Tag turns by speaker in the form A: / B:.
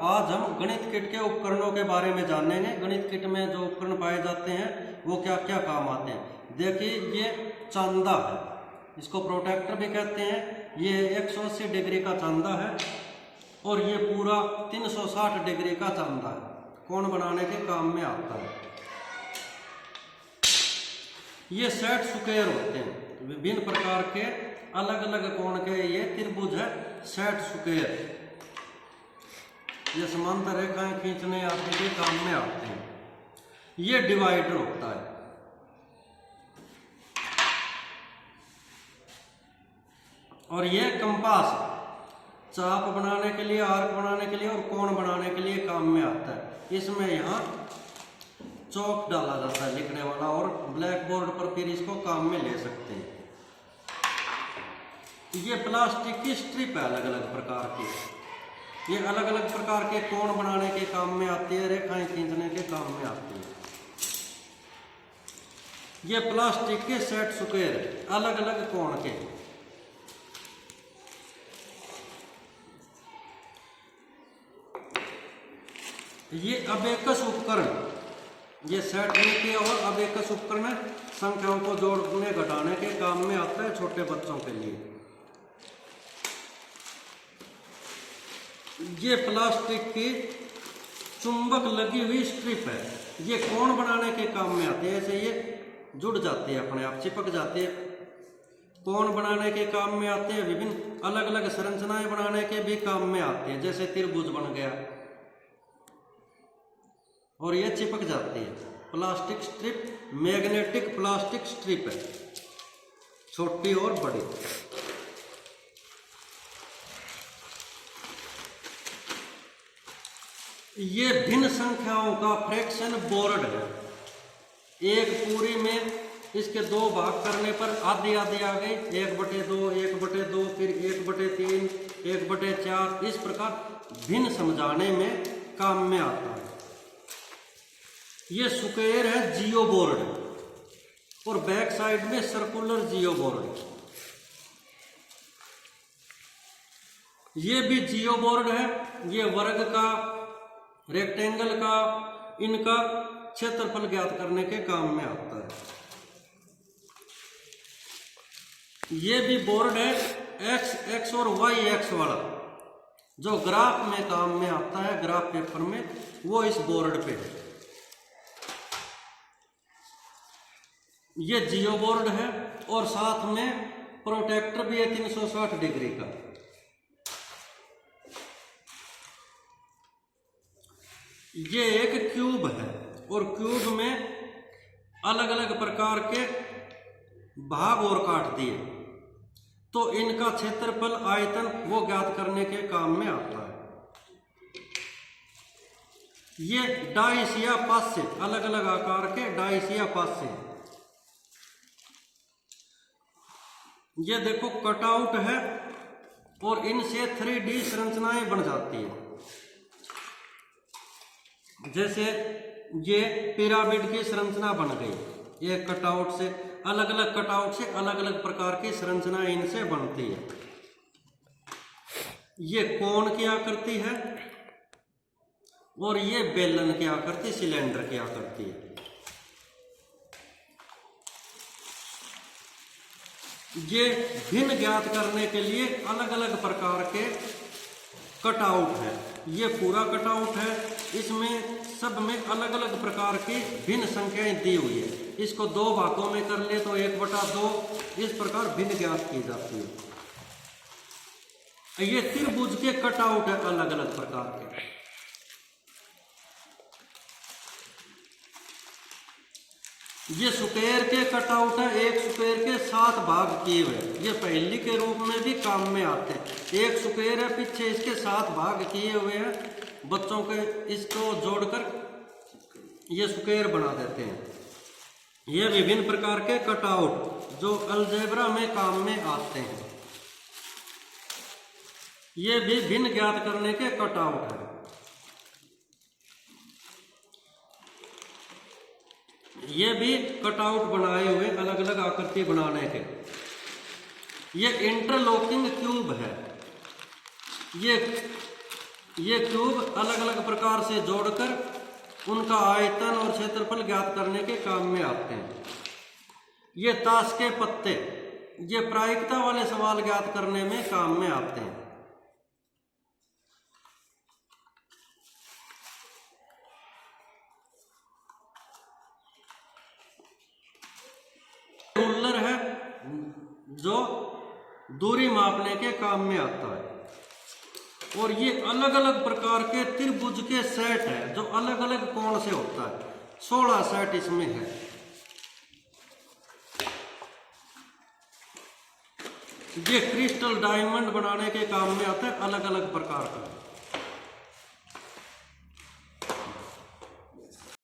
A: आज हम गणित किट के उपकरणों के बारे में जानेंगे। गणित किट में जो उपकरण पाए जाते हैं वो क्या क्या काम आते हैं। देखिए ये चांदा है, इसको प्रोटेक्टर भी कहते हैं। ये 180 डिग्री का चांदा है और ये पूरा 360 डिग्री का चांदा है। कोण बनाने के काम में आता है। ये सेट स्क्वायर होते हैं, विभिन्न प्रकार के अलग अलग कोण के ये त्रिभुज है सेट स्क्वायर। ये समांतर रेखाएं खींचने आदि के काम में आते हैं। ये डिवाइडर होता है। और ये कंपास चाप बनाने के लिए, आर्क बनाने के लिए और कोण बनाने के लिए काम में आता है। इसमें यहाँ चौक डाला जाता है लिखने वाला, और ब्लैक बोर्ड पर फिर इसको काम में ले सकते हैं। ये प्लास्टिक की स्ट्रिप है अलग अलग प्रकार की। ये अलग अलग प्रकार के कोण बनाने के काम में आती है, रेखाएं खींचने के काम में आती है। ये प्लास्टिक के सेट स्क्वायर अलग अलग कोण के। ये अबेकस उपकरण, ये सेट के और अबेकस उपकरण संख्याओं को जोड़ने घटाने के काम में आता है छोटे बच्चों के लिए। ये प्लास्टिक की चुंबक लगी हुई स्ट्रिप है। ये कोण बनाने के काम में आती है। ऐसे ये जुड़ जाती है, अपने आप चिपक जाती है। कोण बनाने के काम में आते हैं। विभिन्न अलग अलग संरचनाएं बनाने के भी काम में आते हैं, जैसे त्रिभुज बन गया और ये चिपक जाती है। Plastic strip magnetic plastic strip है, छोटी और बड़ी। ये भिन्न संख्याओं का फ्रैक्शन बोर्ड है। एक पूरी में इसके दो भाग करने पर आधी आधी आ गई, 1/2, 1/2, फिर 1/3, 1/4। इस प्रकार भिन्न समझाने में काम में आता है। ये स्क्वायर है जियो बोर्ड और बैक साइड में सर्कुलर जियो बोर्ड। ये भी जियो बोर्ड है। ये वर्ग का, रेक्टेंगल का, इनका क्षेत्रफल ज्ञात करने के काम में आता है। ये भी बोर्ड है x और y वाला, जो ग्राफ में काम में आता है, ग्राफ पेपर में, वो इस बोर्ड पे है। ये जियो बोर्ड है और साथ में प्रोटेक्टर भी है 360 डिग्री का। ये एक क्यूब है और क्यूब में अलग अलग प्रकार के भाग और काट दिए, तो इनका क्षेत्रफल, आयतन वो ज्ञात करने के काम में आता है। ये डाइस या पासे, अलग अलग आकार के डाइस या पासे। ये देखो कटआउट है और इनसे 3D संरचनाएं बन जाती है। जैसे ये पिरामिड की संरचना बन गई। ये कटआउट से, अलग अलग कटआउट से अलग अलग प्रकार की संरचनाएं इनसे बनती है। ये कोण की आकृति है और ये बेलन की आकृति, सिलेंडर की आकृति है। ये भिन्न ज्ञात करने के लिए अलग अलग प्रकार के कटआउट है। ये पूरा कटआउट है, इसमें सब में अलग अलग प्रकार की भिन्न संख्याएं दी हुई है। इसको दो भागों में कर ले तो 1/2, इस प्रकार भिन्न ज्ञात की जाती है। ये त्रिभुज के कटआउट है अलग अलग प्रकार के। ये स्क्वायर के कटआउट है, एक स्क्वायर के 7 भाग किए हुए। ये पहेली के रूप में भी काम में आते हैं। एक स्क्वायर है, पीछे इसके 7 भाग किए हुए हैं। बच्चों के इसको जोड़कर ये स्क्वायर बना देते हैं। ये विभिन्न प्रकार के कटआउट जो अलजेब्रा में काम में आते हैं। ये भी भिन्न ज्ञात करने के कटआउट है। ये भी कटआउट बनाए हुए अलग अलग आकृति बनाने के। ये इंटरलॉकिंग क्यूब है। ये ये क्यूब अलग अलग प्रकार से जोड़कर उनका आयतन और क्षेत्रफल ज्ञात करने के काम में आते हैं। ये ताश के पत्ते ये प्रायिकता वाले सवाल ज्ञात करने में काम में आते हैं। रूलर है जो दूरी मापने के काम में आता है। और ये अलग अलग प्रकार के त्रिभुज के सेट है जो अलग अलग कोण से होता है। 16 सेट इसमें है। ये क्रिस्टल डायमंड बनाने के काम में आता है अलग अलग प्रकार का।